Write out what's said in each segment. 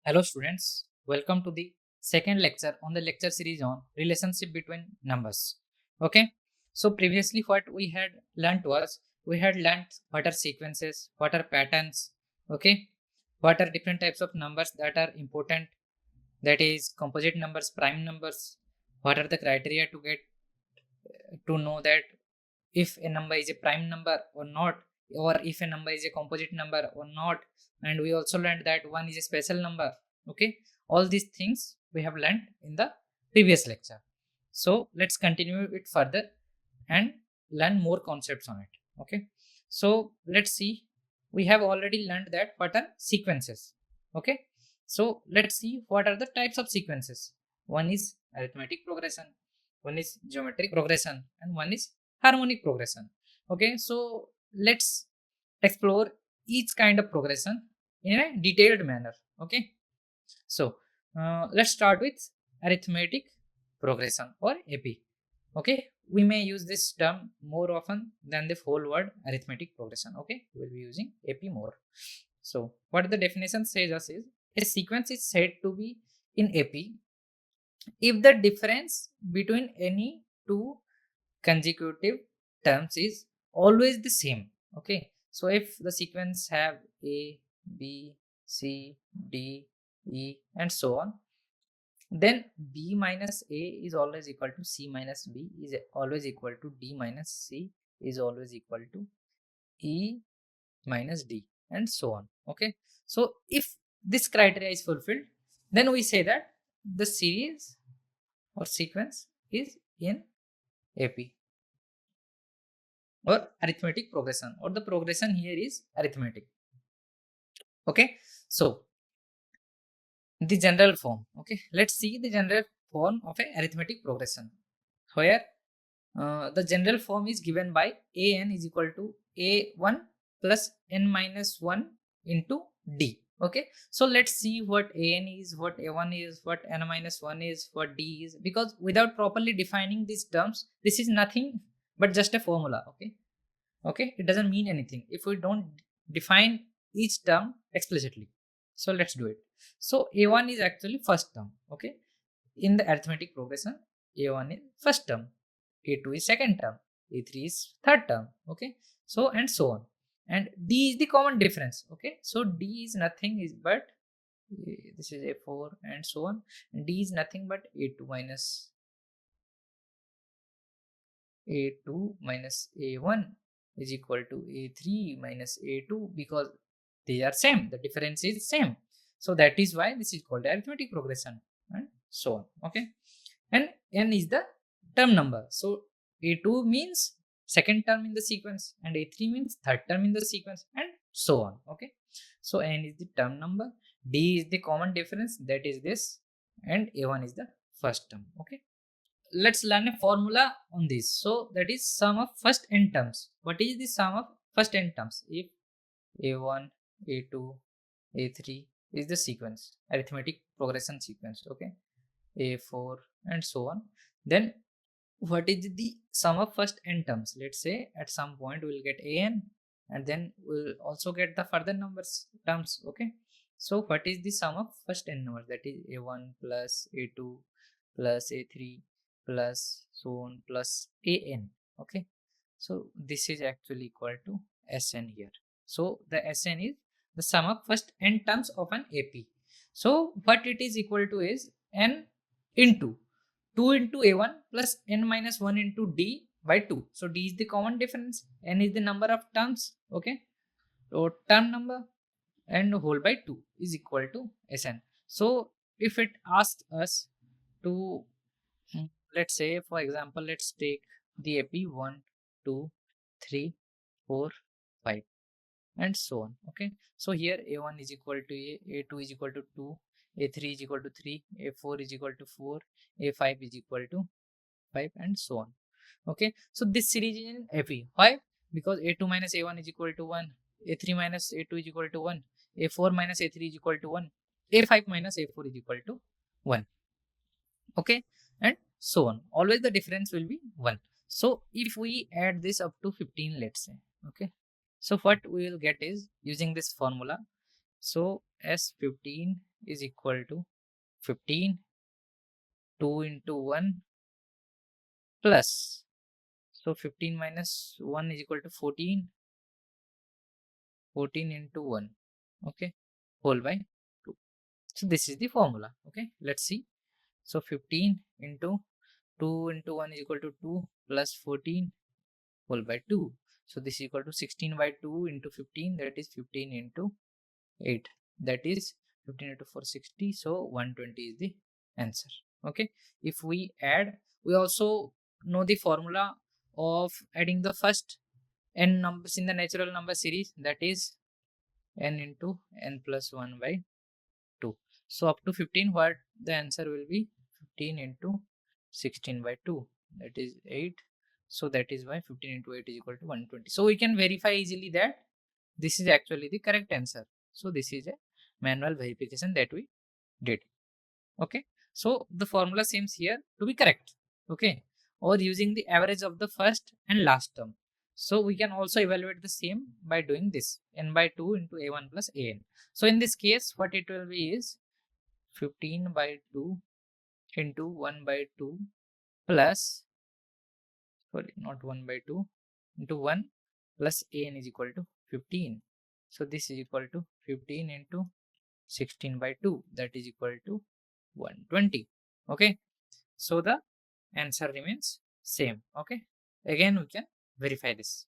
Hello students, welcome to the second lecture on the lecture series on relationship between numbers. Okay, so previously what we had learnt was we had learnt what are sequences, what are patterns, okay, what are different types of numbers that are important, that is composite numbers, prime numbers, what are the criteria to get to know that if a number is a prime number or not, or if a number is a composite number or not. And we also learned that one is a special number. Okay, all these things we have learned in the previous lecture. So let's continue it further and learn more concepts on it. Okay, so let's see, we have already learned that what are sequences. Okay, so let's see what are the types of sequences. One is arithmetic progression, one is geometric progression, and one is harmonic progression. Okay, so let's explore each kind of progression in a detailed manner. Okay, so let's start with arithmetic progression or AP. Okay, we may use this term more often than the whole word arithmetic progression. Okay, we'll be using AP more. So what the definition says us is a sequence is said to be in AP if the difference between any two consecutive terms is always the same. Okay, so if the sequence have A, B, C, D, E and so on, then B minus A is always equal to C minus B is always equal to D minus C is always equal to E minus D and so on. Okay, so if this criteria is fulfilled, then we say that the series or sequence is in AP or arithmetic progression, or the progression here is arithmetic. Okay, so the general form. Okay, let's see the general form of a arithmetic progression, where the general form is given by an is equal to a1 plus n minus 1 into d. Okay, so let's see what an is, what a1 is, what n minus 1 is, what d is, because without properly defining these terms, this is nothing but just a formula. Okay, it doesn't mean anything if we don't define each term explicitly. So let's do it. So a1 is actually first term. Okay, in the arithmetic progression, a1 is first term, a2 is second term, a3 is third term. Okay, so and so on, and d is the common difference. Okay, so d is nothing is but this is a4 and so on, and d is nothing but a2 minus a1 is equal to a3 minus a2, because they are same, the difference is same. So that is why this is called arithmetic progression and so on. Okay, and n is the term number. So a2 means second term in the sequence, and a3 means third term in the sequence, and so on. Okay, so n is the term number, d is the common difference, that is this, and a1 is the first term. Okay, let's learn a formula on this. So that is sum of first n terms. What is the sum of first n terms? If a1, a2, a3 is the sequence, arithmetic progression sequence. Okay, a4 and so on, then what is the sum of first n terms? Let's say at some point we'll get an, and then we'll also get the further numbers terms. Okay, so what is the sum of first n numbers? That is a1 plus a2 plus a3 plus so on plus an. Okay, so this is actually equal to Sn here. So the Sn is the sum of first n terms of an AP. So what it is equal to is n into 2 into a1 plus n minus 1 into d by 2. So d is the common difference, n is the number of terms. Okay, so term number and whole by 2 is equal to Sn. So if it asks us to, let's say for example, let's take the AP 1, 2, 3, 4, 5 and so on. Okay, so here a1 is equal to a2 is equal to 2, a3 is equal to 3, a4 is equal to 4, a5 is equal to 5 and so on. Okay, so this series is in AP. Why? Because a2 minus a1 is equal to 1, a3 minus a2 is equal to 1, a4 minus a3 is equal to 1, a5 minus a4 is equal to 1. Okay, and so on. Always the difference will be 1. So if we add this up to 15, let's say, okay, so what we will get is using this formula. So S15 is equal to 15, 2 into 1 plus, so 15 minus 1 is equal to 14, 14 into 1, okay, whole by 2. So this is the formula. Okay, let's see. So 15 into 2 into 1 is equal to 2 plus 14 whole by 2. So this is equal to 16 by 2 into 15, that is 15 into 8, that is 15 into 460. So 120 is the answer. Okay, if we add, we also know the formula of adding the first n numbers in the natural number series, that is n into n plus 1 by 2. So up to 15, what the answer will be? 15 into 16 by 2, that is 8. So that is why 15 into 8 is equal to 120. So we can verify easily that this is actually the correct answer. So this is a manual verification that we did. Okay, so the formula seems here to be correct. Okay, or using the average of the first and last term. So we can also evaluate the same by doing this, n by 2 into a1 plus an. So in this case, what it will be is 15 by 2 into 1 by 2 plus, sorry, not 1 by 2, into 1 plus an is equal to 15. So this is equal to 15 into 16 by 2, that is equal to 120. Okay, so the answer remains same. Okay, again we can verify this.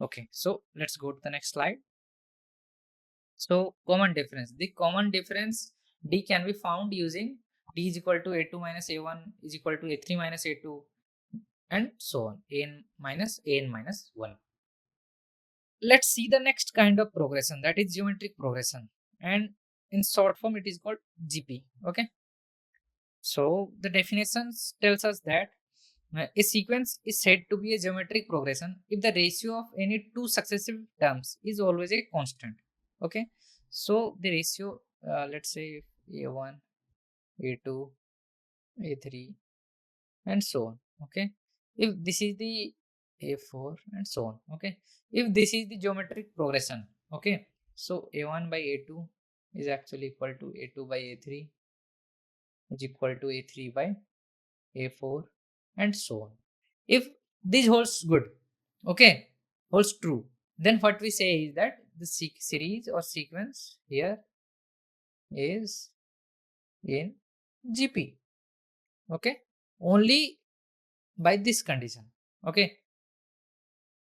Okay, so let's go to the next slide. So common difference, the common difference d can be found using d is equal to a2 minus a1 is equal to a3 minus a2 and so on, an minus 1. Let's see the next kind of progression, that is geometric progression, and in short form it is called GP. Okay, so the definitions tells us that a sequence is said to be a geometric progression if the ratio of any two successive terms is always a constant. Okay, so the ratio, let's say a1, a2, a3 and so on. Okay, if this is the a4 and so on. Okay, if this is the geometric progression, okay, so a1 by a2 is actually equal to a2 by a3 is equal to a3 by a4 and so on. If this holds good, okay, holds true, then what we say is that the series or sequence here is in GP. Okay, only by this condition. Okay,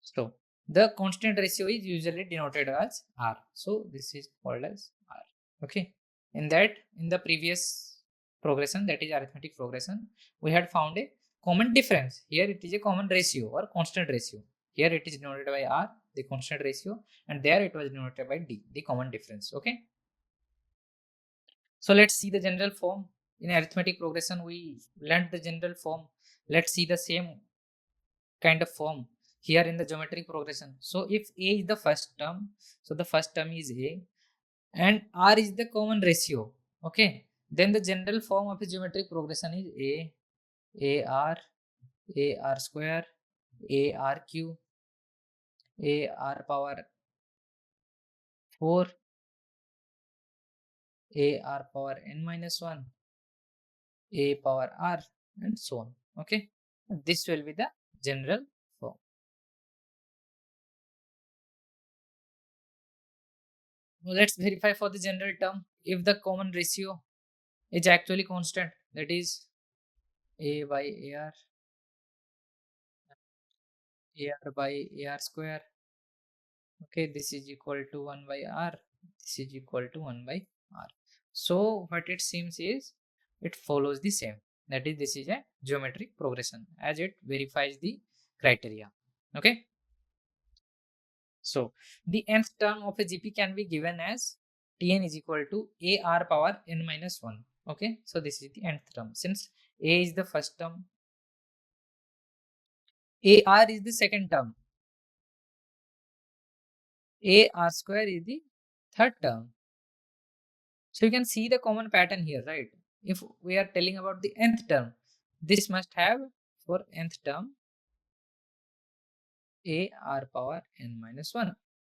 so the constant ratio is usually denoted as R, so this is called as R. Okay, in the previous progression, that is arithmetic progression, we had found a common difference. Here it is a common ratio or constant ratio. Here it is denoted by R, the constant ratio, and there it was denoted by D, the common difference. Okay, so let's see the general form. In arithmetic progression we learned the general form. Let's see the same kind of form here in the geometric progression. So if A is the first term, so the first term is A and R is the common ratio. Okay, then the general form of a geometric progression is A R square, A R cube, A R power 4, A R power n minus 1, A power R and so on. Okay, this will be the general form. Now let's verify for the general term if the common ratio is actually constant, that is A by AR by AR square. Okay, this is equal to 1 by R, this is equal to 1 by R. So what it seems is it follows the same, that is this is a geometric progression as it verifies the criteria. Okay, so the nth term of a GP can be given as Tn is equal to AR power n minus 1. Okay, so this is the nth term. Since A is the first term, AR is the second term, AR square is the third term. So you can see the common pattern here, right? If we are telling about the nth term, this must have for nth term AR power n minus 1.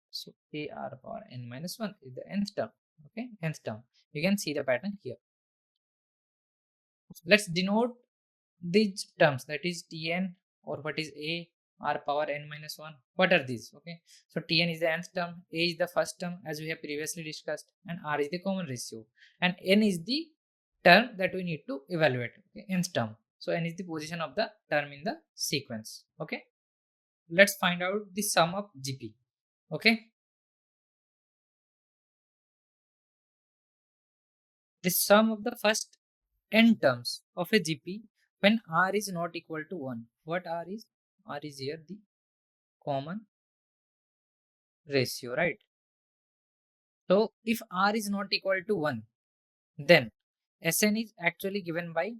So AR power n minus 1 is the nth term. Okay, nth term. You can see the pattern here. Let's denote these terms, that is Tn, or what is a r power n minus 1. What are these? Okay, so Tn is the nth term, a is the first term as we have previously discussed, and r is the common ratio, and n is the term that we need to evaluate. Okay, nth term. So n is the position of the term in the sequence. Okay, let's find out the sum of GP. Okay, the sum of the first n terms of a GP when r is not equal to 1. What r is? R is here the common ratio, right? So if r is not equal to 1, then Sn is actually given by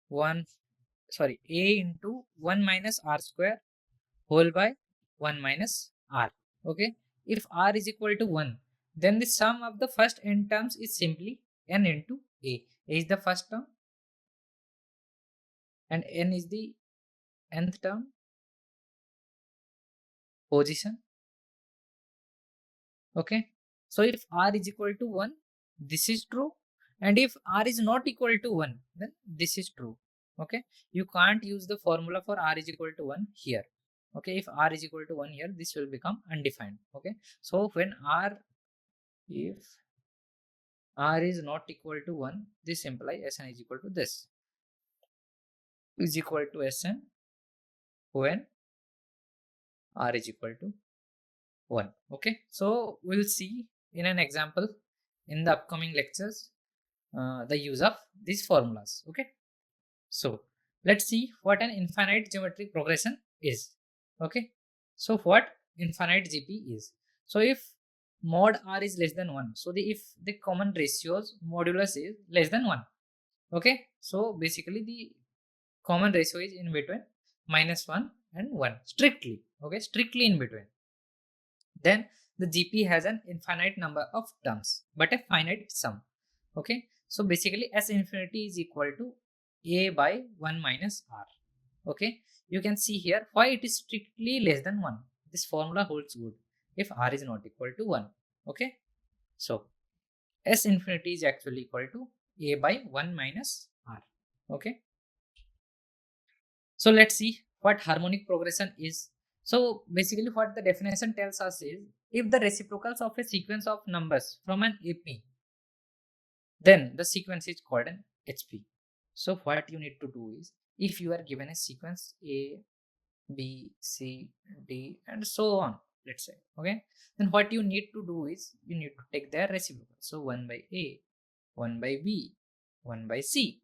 1, sorry, a into 1 minus r square whole by 1 minus r. Okay, if r is equal to 1, then the sum of the first n terms is simply n into a. A is the first term and n is the nth term position. Okay, so if r is equal to 1, this is true, and if r is not equal to 1, then this is true. Okay, you can't use the formula for r is equal to 1 here. Okay, if r is equal to 1 here, this will become undefined. Okay, so when if r is not equal to 1, this implies Sn is equal to this, is equal to Sn when r is equal to 1. Okay, so we'll see in an example in the upcoming lectures the use of these formulas. Okay, so let's see what an infinite geometric progression is. Okay, so what infinite GP is. So if mod r is less than 1, so if the common ratios modulus is less than 1. Okay, so basically the common ratio is in between -1 and 1 strictly. Okay, strictly in between, then the GP has an infinite number of terms but a finite sum. Okay, so basically S infinity is equal to a by 1 minus r. Okay, you can see here why it is strictly less than 1. This formula holds good if r is not equal to 1. Okay, so S infinity is actually equal to a by 1 minus r. Okay, so let's see what harmonic progression is. So basically what the definition tells us is, if the reciprocals of a sequence of numbers from an AP, then the sequence is called an HP. So what you need to do is, if you are given a sequence A, B, C, D and so on, let's say, okay, then what you need to do is, you need to take their reciprocal. So 1 by A, 1 by B, 1 by C,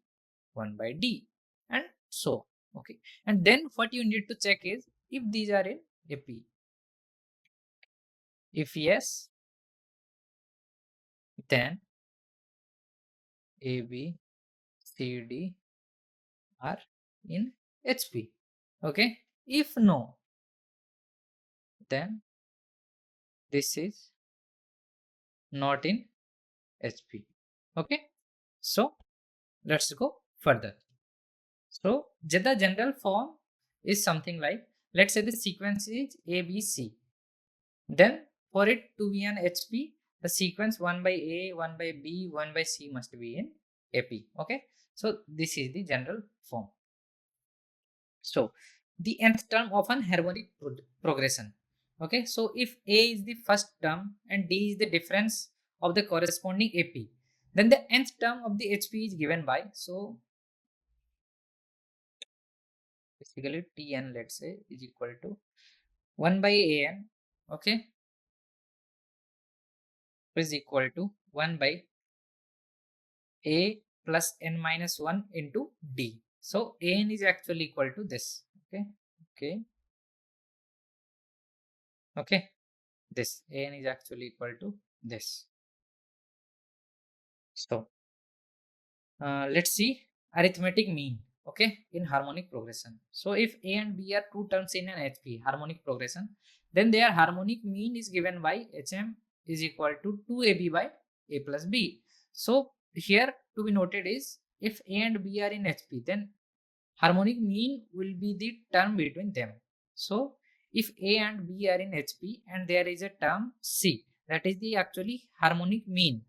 1 by D and so on. Okay, and then what you need to check is if these are in AP. If yes, then A, B, C, D are in HP. Okay, if no, then this is not in HP. Okay, so let's go further. So the general form is something like, let's say the sequence is A, B, C. Then for it to be an HP, the sequence 1 by A, 1 by B, 1 by C must be in AP. Okay, so this is the general form. So the nth term of an harmonic progression. Okay, so if A is the first term and D is the difference of the corresponding AP, then the nth term of the HP is given by, so basically Tn, let's say, is equal to 1 by An, okay, is equal to 1 by A plus n minus 1 into D. So An is actually equal to this. Okay, okay, okay, this An is actually equal to this. So let's see arithmetic mean, okay, in harmonic progression. So if A and B are two terms in an HP harmonic progression, then their harmonic mean is given by HM is equal to 2AB by A plus B. So here to be noted is, if A and B are in HP, then harmonic mean will be the term between them. So if A and B are in HP and there is a term C, that is the actually harmonic mean.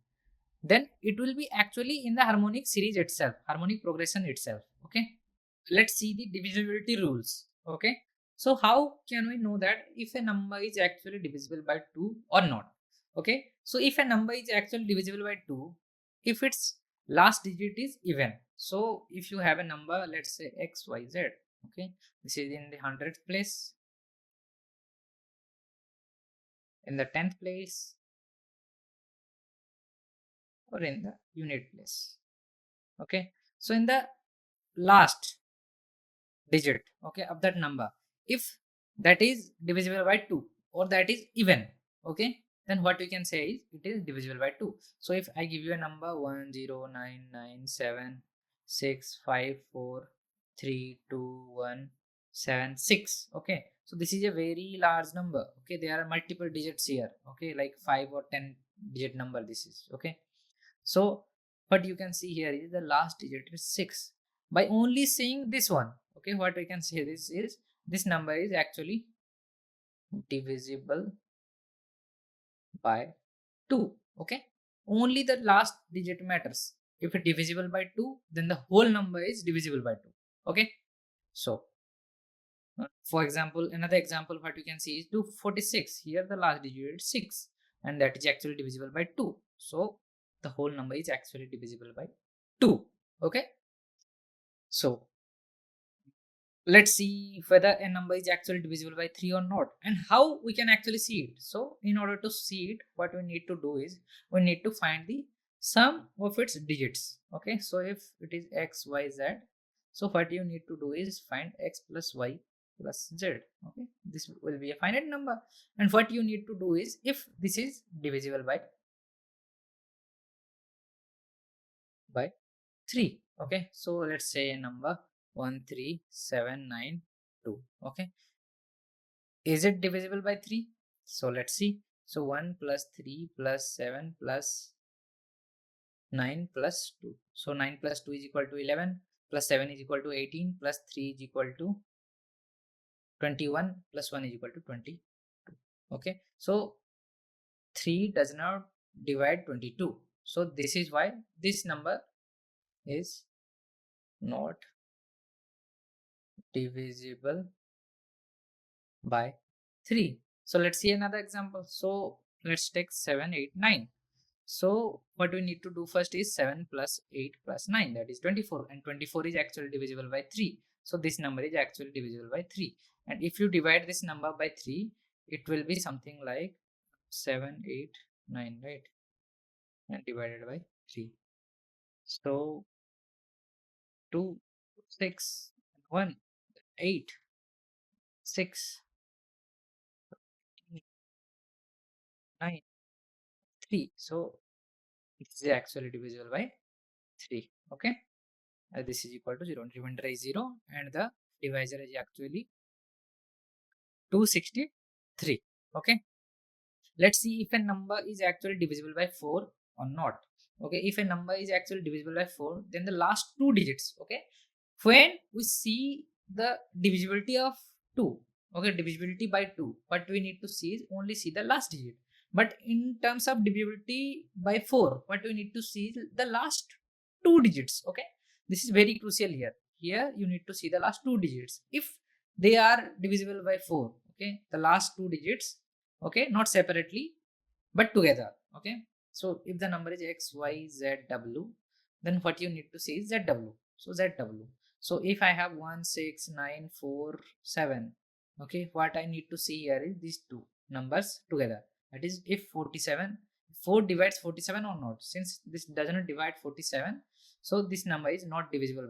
then it will be actually in the harmonic series itself, harmonic progression itself. Okay, let's see the divisibility rules. Okay, so how can we know that if a number is actually divisible by 2 or not? Okay, so if a number is actually divisible by 2, if its last digit is even, so if you have a number, let's say xyz, okay, this is in the 100th place, in the 10th place, or in the unit place. Okay, so in the last digit, okay, of that number, if that is divisible by 2 or that is even, okay, then what we can say is it is divisible by 2. So if I give you a number 1099765432176, okay, so this is a very large number. Okay, there are multiple digits here, okay, like 5 or 10 digit number this is. Okay, so what you can see here is the last digit is 6. By only seeing this one, okay, what we can say this is this number is actually divisible by 2. Okay, only the last digit matters. If it divisible by 2, then the whole number is divisible by 2. Okay, so for example, another example what you can see is 246. Here the last digit is 6 and that is actually divisible by 2. So the whole number is actually divisible by 2. Okay, so let's see whether a number is actually divisible by 3 or not, and how we can actually see it. So in order to see it, what we need to do is we need to find the sum of its digits. Okay, so if it is x, y, z, so what you need to do is find x plus y plus z. Okay, this will be a finite number, and what you need to do is if this is divisible by 3. Okay, so let's say a number 13792. Okay, is it divisible by 3? So let's see. So 1 plus 3 plus 7 plus 9 plus 2. So 9 plus 2 is equal to 11, plus 7 is equal to 18, plus 3 is equal to 21, plus 1 is equal to 22. Okay, so 3 does not divide 22. So this is why this number is not divisible by 3. So let's see another example. So let's take 7, 8, 9. So what we need to do first is 7 plus 8 plus 9, that is 24, and 24 is actually divisible by 3. So this number is actually divisible by 3. And if you divide this number by 3, it will be something like 7, 8, 9, right? And divided by 3. So 2, 6, 1, 8, 6, 9, 3. So it is actually divisible by 3. Okay, this is equal to 0. Remainder is 0 and the divisor is actually 263. Okay, let's see if a number is actually divisible by 4 or not. Okay, if a number is actually divisible by 4, then the last two digits, okay, when we see the divisibility of 2, okay, divisibility by 2, what we need to see is only see the last digit. But in terms of divisibility by 4, what we need to see is the last two digits. Okay, this is very crucial here. Here you need to see the last two digits. If they are divisible by 4, okay, the last two digits, okay, not separately but together. Okay, so if the number is x, y, z, w, then what you need to see is zw. So zw, so if I have 1, 6, 9, 4, 7, okay, what I need to see here is these two numbers together. That is, if 47, 4 divides 47 or not. Since this does not divide 47, so this number is not divisible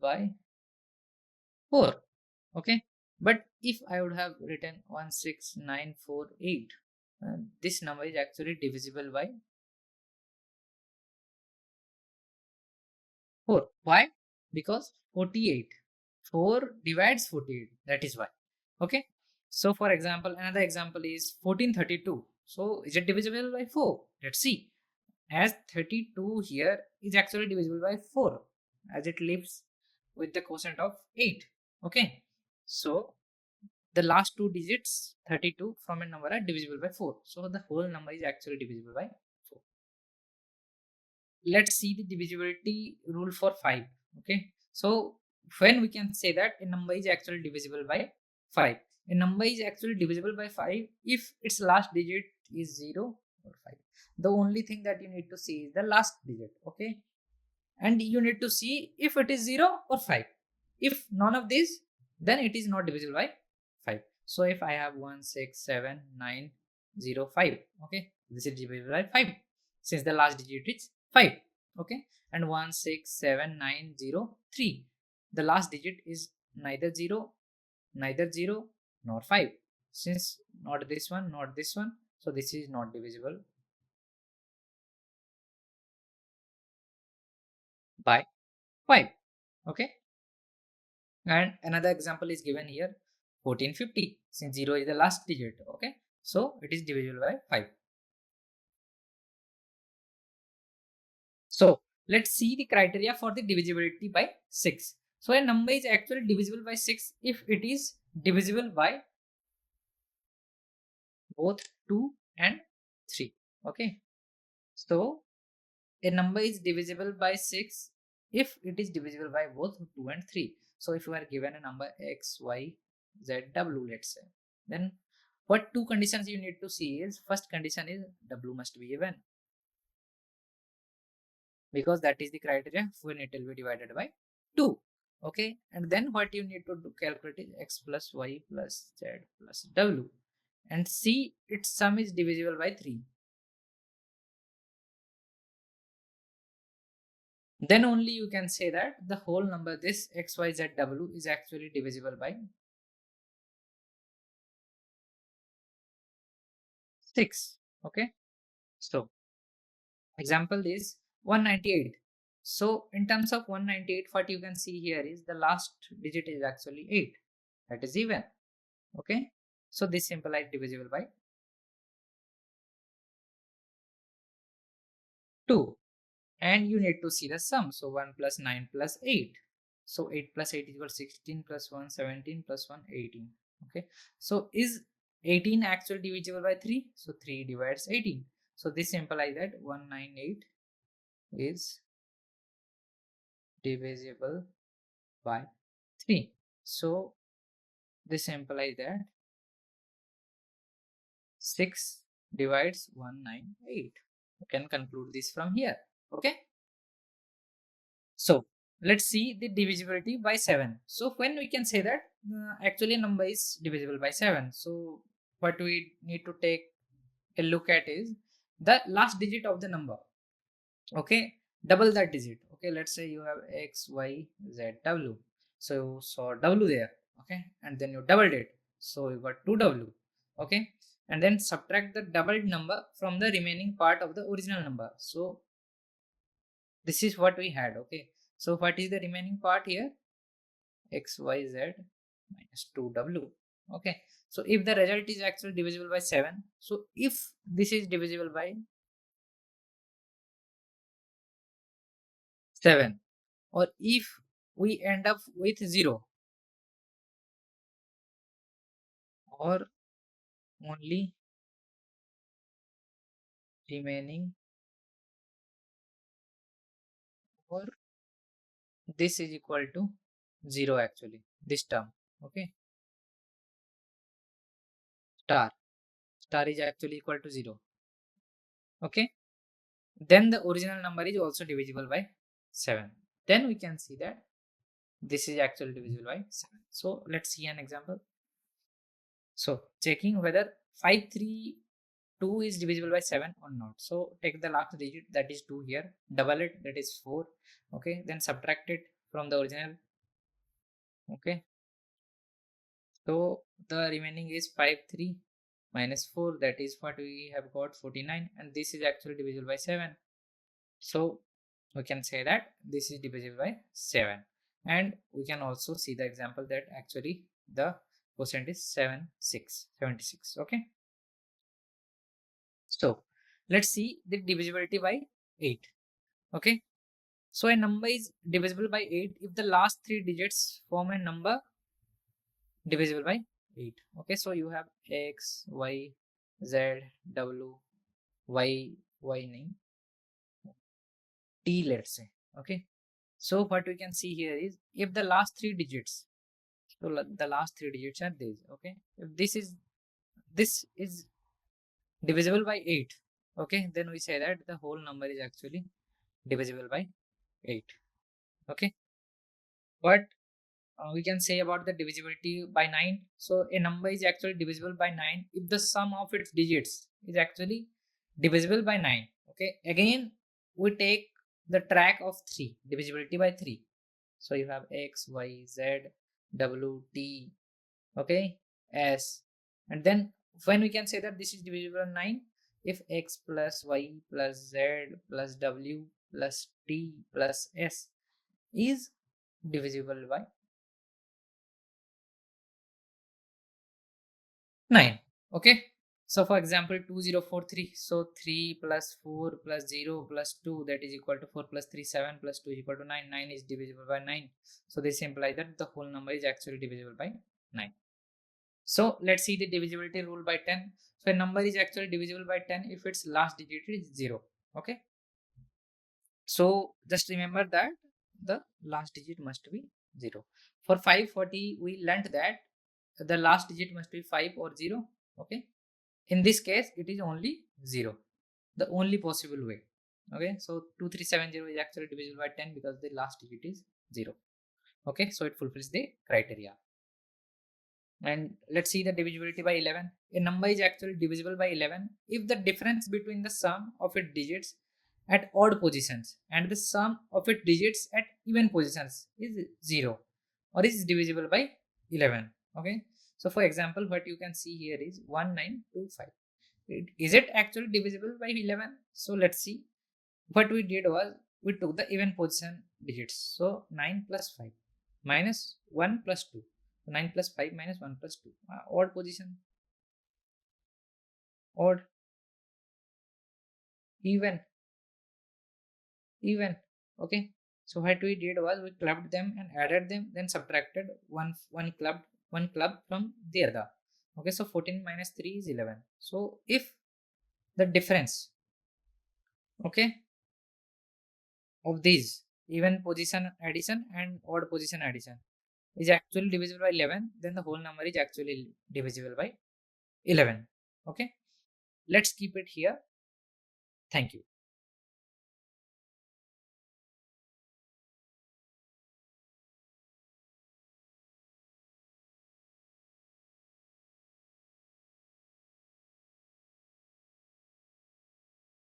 by 4. Okay, but if I would have written 16948, this number is actually divisible by 4. Why? Because 48, 4 divides 48, that is why. Okay, so for example, another example is 1432. So is it divisible by 4? Let's see. As 32 here is actually divisible by 4, as it lives with the quotient of 8. Okay, so the last two digits 32 from a number are divisible by 4. So the whole number is actually divisible by 4. Let's see the divisibility rule for 5. Okay, so when we can say that a number is actually divisible by 5, a number is actually divisible by 5 if its last digit is 0 or 5. The only thing that you need to see is the last digit. Okay, and you need to see if it is 0 or 5. If none of these, then it is not divisible by 5. So if I have 1 6 7 9 0 5, okay, this is divisible by 5 since the last digit is 5. Okay, and 1 6 7 9 0 3, the last digit is neither 0 nor 5, since not this one, not this one, so this is not divisible by 5. Okay, and another example is given here, 1450, since 0 is the last digit. Okay, so it is divisible by 5. So let's see the criteria for the divisibility by 6. So a number is actually divisible by 6 if it is divisible by both 2 and 3. Okay, so a number is divisible by 6 if it is divisible by both 2 and 3. So if you are given a number x, y, z, w, let's say, then what two conditions you need to see is, first condition is w must be even, because that is the criteria when it will be divided by 2. Okay, and then what you need to do, calculate is x plus y plus z plus w, and see its sum is divisible by 3. Then only you can say that the whole number, this x, y, z, w, is actually divisible by 6. Okay, so example is 198. So in terms of 198, what you can see here is the last digit is actually 8, that is even. Okay, so this implies divisible by 2, and you need to see the sum. So 1 plus 9 plus 8, so 8 plus 8 equals 16 plus 1 17 plus 1 18. Okay, so is 18 actually divisible by 3? So 3 divides 18, so this implies that 198 is divisible by 3. So this implies that 6 divides 198. You can conclude this from here. Okay, so let's see the divisibility by 7. So when we can say that actually a number is divisible by 7, so what we need to take a look at is the last digit of the number. Okay, double that digit. Okay, let's say you have x, y, z, w, so you saw w there. Okay, and then you doubled it, so you got 2w. Okay, and then subtract the doubled number from the remaining part of the original number. So this is what we had. Okay, so what is the remaining part here? X, y, z minus 2w. Okay, so if the result is actually divisible by 7, so if this is divisible by 7, or if we end up with 0, or only remaining, or this is equal to 0, actually this term. Okay, star is actually equal to 0. Okay, then the original number is also divisible by 7. Then we can see that this is actually divisible by 7. So let's see an example. So checking whether 532 is divisible by 7 or not. So take the last digit, that is 2 here, double it, that is 4. Okay, then subtract it from the original. Okay, so the remaining is 53 minus 4, that is what we have got, 49, and this is actually divisible by 7. So we can say that this is divisible by 7, and we can also see the example that actually the quotient is 76. Okay, so let's see the divisibility by 8. Okay, so a number is divisible by 8 if the last three digits form a number divisible by 8. Okay, so you have x, y, z, w, y, y9, t, let's say. Okay, so what we can see here is if the last three digits, so the last three digits are these. Okay, if this is divisible by 8, okay, then we say that the whole number is actually divisible by 8. Okay, but we can say about the divisibility by 9. So a number is actually divisible by 9 if the sum of its digits is actually divisible by 9. Okay, again we take the track of 3, divisibility by 3. So you have x, y, z, w, t, okay, s, and then when we can say that this is divisible by 9, if x plus y plus z plus w plus t plus s is divisible by 9. Okay, so for example 2043, so 3 plus 4 plus 0 plus 2, that is equal to 4 plus 3 7 plus 2 is equal to 9. 9 is divisible by 9, so this implies that the whole number is actually divisible by 9. So let's see the divisibility rule by 10. So a number is actually divisible by 10 if its last digit is 0. Okay, so just remember that the last digit must be 0. For 540 we learnt that the last digit must be 5 or 0. Okay, in this case it is only 0, the only possible way. Okay, so 2370 is actually divisible by 10 because the last digit is 0. Okay, so it fulfills the criteria. And let's see the divisibility by 11. A number is actually divisible by 11 if the difference between the sum of its digits at odd positions and the sum of its digits at even positions is 0 or is divisible by 11. Okay, so for example what you can see here is 1925. Is it actually divisible by 11? So let's see. What we did was we took the even position digits. So 9 plus 5 minus 1 plus 2. 9 plus 5 minus 1 plus 2. Odd position. Odd. Even. Even. Okay. So what we did was we clubbed them and added them, then subtracted one club from the other. Okay. So 14 minus 3 is 11. So if the difference, okay, of these even position addition and odd position addition is actually divisible by 11, then the whole number is actually divisible by 11. Okay, let's keep it here. Thank you.